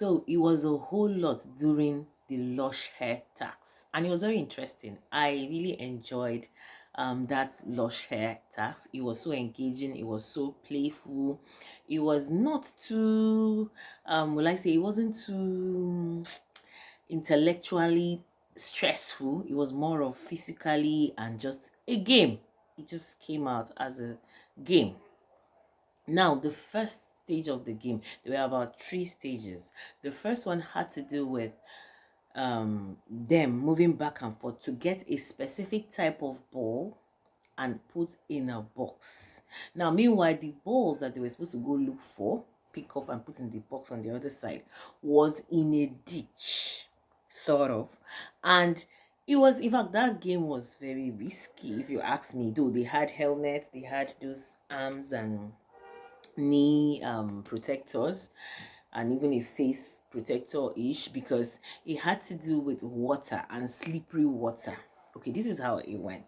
So it was a whole lot during the Lush hair tax, and it was very interesting. I really enjoyed that Lush hair tax. It was so engaging, it was so playful, it was not too will I say, it wasn't too intellectually stressful. It was more of physically and just a game. It just came out as a game. Now, the first stage of the game, there were about three stages. The first one had to do with them moving back and forth to get a specific type of ball and put in a box. Now, meanwhile, the balls that they were supposed to go look for, pick up and put in the box on the other side, was in a ditch, sort of. And it was, in fact, that game was very risky, if you ask me. Though they had helmets, they had those arms and knee protectors, and even a face protector ish, because it had to do with water and slippery water. Okay, this is how it went.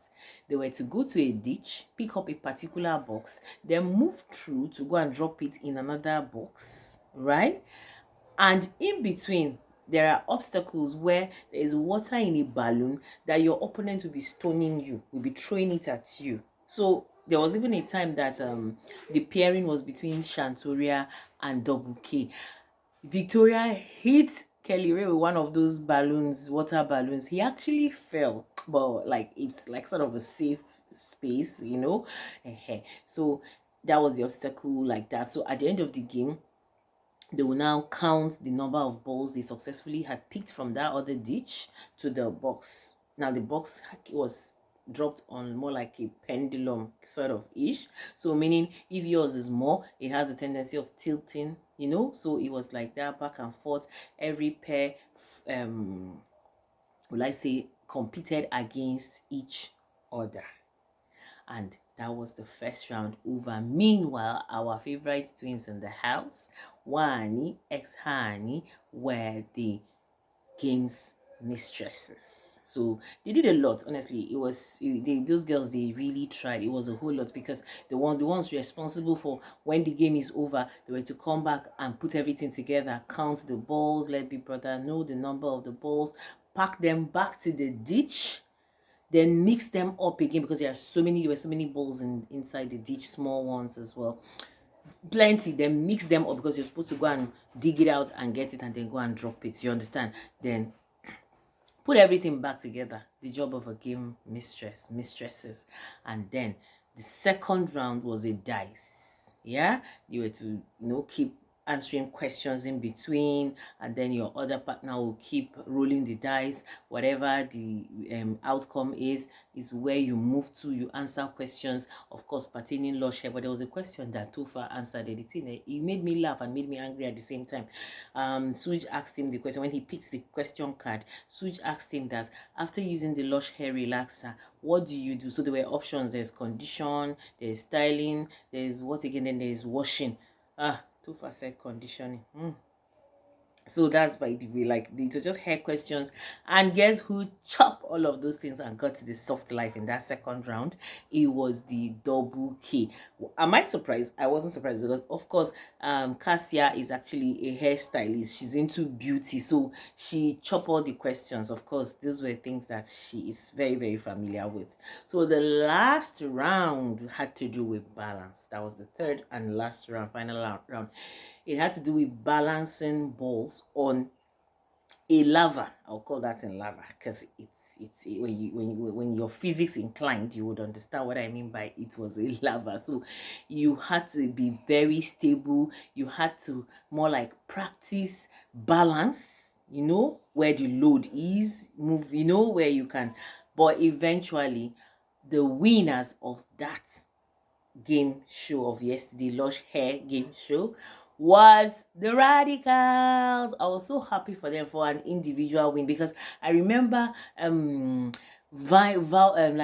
They were to go to a ditch, pick up a particular box, then move through to go and drop it in another box, right? And in between, there are obstacles where there is water in a balloon that your opponent will be stoning you, will be throwing it at you. So there was even a time that the pairing was between Shantoria and Double K. Victoria hit Kelly Ray with one of those balloons, water balloons. He actually fell, but like it's like sort of a safe space, you know. So that was the obstacle like that. So at the end of the game, they will now count the number of balls they successfully had picked from that other ditch to the box. Now the box was dropped on more like a pendulum sort of ish. So meaning if yours is more, it has a tendency of tilting, you know. So it was like that back and forth. Every pair will I say competed against each other. And that was the first round over. Meanwhile, our favorite twins in the house, Wani, ex-Hani, were the game's mistresses. So they did a lot. Honestly, it was those girls. They really tried. It was a whole lot, because the ones responsible for when the game is over, they were to come back and put everything together, count the balls, let Big Brother know the number of the balls, pack them back to the ditch, then mix them up again, because there were so many balls inside the ditch, small ones as well, plenty. Then mix them up, because you're supposed to go and dig it out and get it and then go and drop it, you understand? Then put everything back together. The job of a game mistresses. And then the second round was a dice. Yeah, you were to keep answering questions in between, and then your other partner will keep rolling the dice. Whatever the outcome is where you move to. You answer questions, of course, pertaining Lush here. But there was a question that Tufa answered. It made me laugh and made me angry at the same time. Suj asked him the question when he picked the question card. Suj asked him that after using the Lush hair relaxer, what do you do? So there were options. There's condition, there's styling, there's what again, then there's washing. Tufa said conditioning. So that's by the way, like it was just hair questions. And guess who chopped all of those things and got to the soft life in that second round? It was the Double K. Am I surprised? I wasn't surprised, because of course Cassia is actually a hairstylist. She's into beauty, so she chopped all the questions. Of course, those were things that she is very, very familiar with. So the last round had to do with balance. That was the third and last round, final round. It had to do with balancing balls on a lava. I'll call that in lava, because it's when you're physics inclined, you would understand what I mean by it was a lava. So you had to be very stable. You had to more like practice balance, where the load is, move, where you can. But eventually, the winners of that game show of yesterday, Lush hair game show, was the Radicals. I was so happy for them for an individual win, because I remember like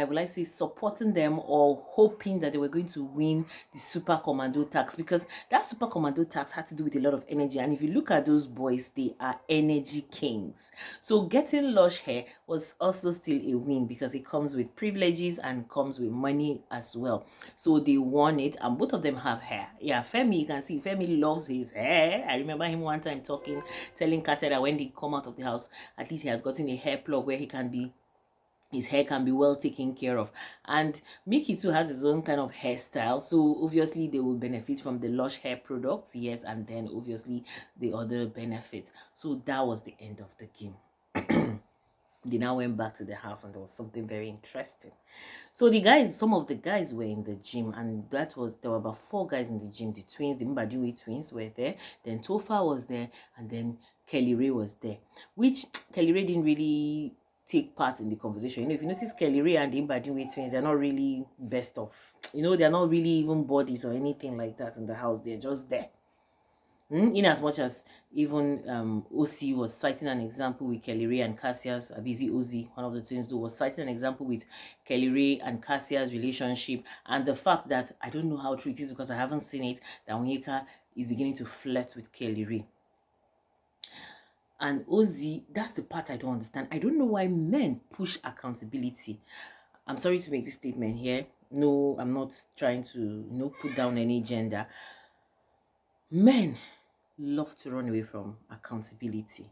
will I say supporting them or hoping that they were going to win the Super Commando tax, because that Super Commando tax had to do with a lot of energy. And if you look at those boys, they are energy kings. So getting Lush hair was also still a win because it comes with privileges and comes with money as well. So they won it, and both of them have hair. Yeah, Femi, you can see Femi loves his hair. I remember him one time telling Cassie that when they come out of the house, at least he has gotten a hair plug where his hair can be well taken care of. And Mickey too has his own kind of hairstyle, so obviously they will benefit from the Lush hair products, yes, and then obviously the other benefits. So that was the end of the game. They now went back to the house, and there was something very interesting. So some of the guys were in the gym, and there were about 4 guys in the gym. The twins, the Mbadiwe twins were there, then Tofa was there, and then Kelly Ray was there, which Kelly Ray didn't really take part in the conversation. If you notice, Kelly Ray and the Mbadiwe twins, they're not really best of. They're not really even bodies or anything like that in the house. They're just there. In as much as even Ozee was citing an example with Kelly Ray and Cassia's, Ozee, one of the twins, was citing an example with Kelly Ray and Cassia's relationship, and the fact that, I don't know how true it is because I haven't seen it, that Onyeka is beginning to flirt with Kelly Ray. And Ozee, that's the part I don't understand. I don't know why men push accountability. I'm sorry to make this statement here. No, I'm not trying to put down any gender. Men love to run away from accountability.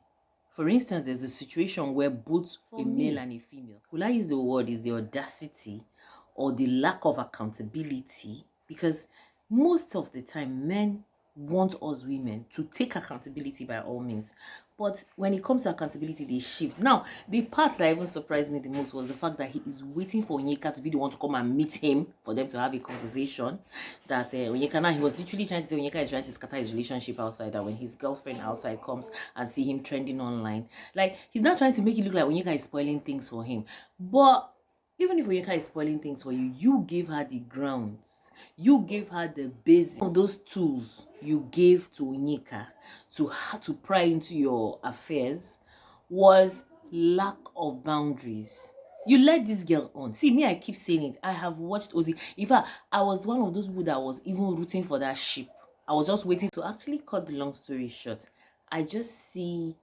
For instance, there's a situation where both a male and a female, will I use the word, is the audacity or the lack of accountability, because most of the time men want us women to take accountability by all means, but when it comes to accountability, they shift. Now, the part that even surprised me the most was the fact that he is waiting for Onyeka to be the one to come and meet him for them to have a conversation. That Onyeka, now he was literally trying to say Onyeka is trying to scatter his relationship outside, that when his girlfriend outside comes and see him trending online, like, he's not trying to make it look like Onyeka is spoiling things for him. But even if Onyeka is spoiling things for you, you gave her the grounds. You gave her the basics of those tools you gave to Onyeka to pry into your affairs was lack of boundaries. You let this girl on. See, me, I keep saying it. I have watched Ozee. In fact, I was one of those people that was even rooting for that ship. I was just waiting to actually cut the long story short. I just see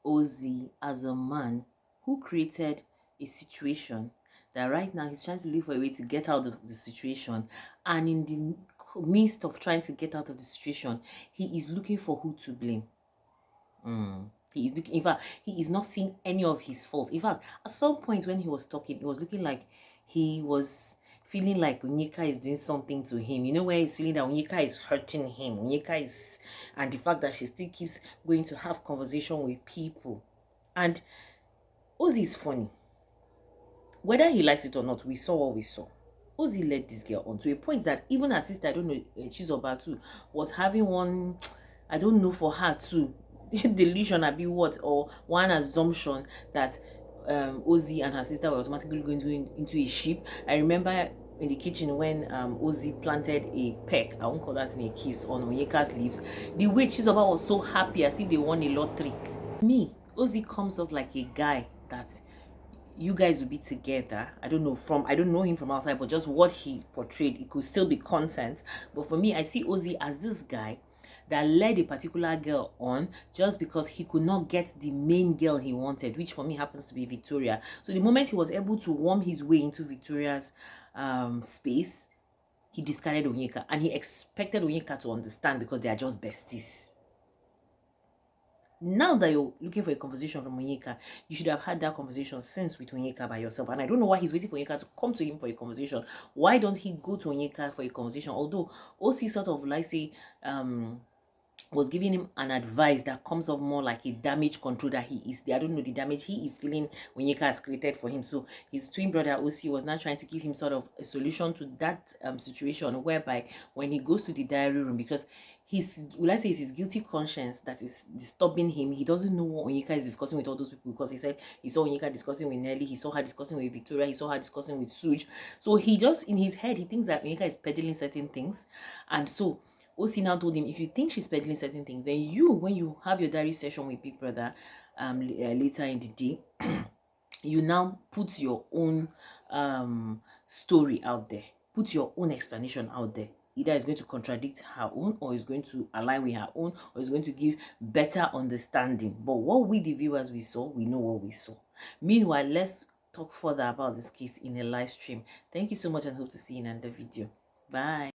Ozee as a man who created a situation that right now he's trying to look for a way to get out of the situation, and in the midst of trying to get out of the situation, he is looking for who to blame. He is looking, in fact, he is not seeing any of his faults. In fact, at some point when he was talking, it was looking like he was feeling like Onyeka is doing something to him. Where he's feeling that Onyeka is hurting him. And the fact that she still keeps going to have conversation with people. And Ozee is funny. Whether he likes it or not, we saw what we saw. Ozee led this girl on to a point that even her sister, I don't know, Chizoba too, was having one, I don't know, for her too, delusion, or one assumption that Ozee and her sister were automatically going into a ship. I remember in the kitchen when Ozee planted a peck, I won't call that in a kiss, on Onyeka's lips. The way Chizoba was so happy as if they won a lottery. Me, Ozee comes off like a guy that you guys will be together. I don't know him from outside, but just what he portrayed, it could still be content. But for me, I see Ozee as this guy that led a particular girl on just because he could not get the main girl he wanted, which for me happens to be Victoria. So the moment he was able to worm his way into Victoria's space, he discarded Onyeka, and he expected Onyeka to understand because they are just besties. Now that you're looking for a conversation from Onyeka, you should have had that conversation since with Onyeka by yourself. And I don't know why he's waiting for Onyeka to come to him for a conversation. Why don't he go to Onyeka for a conversation? Although Ozee sort of like say was giving him an advice that comes off more like a damage control that he is. I don't know the damage he is feeling Onyeka has created for him. So his twin brother Ozee was now trying to give him sort of a solution to that situation, whereby when he goes to the diary room, because it's his guilty conscience that is disturbing him. He doesn't know what Onyeka is discussing with all those people, because he said he saw Onyeka discussing with Nelly, he saw her discussing with Victoria, he saw her discussing with Suj. So he just, in his head, he thinks that Onyeka is peddling certain things. And so Ozee now told him, if you think she's peddling certain things, then when you have your diary session with Big Brother later in the day, you now put your own story out there, put your own explanation out there. Either it's going to contradict her own, or it's going to align with her own, or it's going to give better understanding. But what we, the viewers, we saw, we know what we saw. Meanwhile, let's talk further about this case in a live stream. Thank you so much and hope to see you in another video. Bye.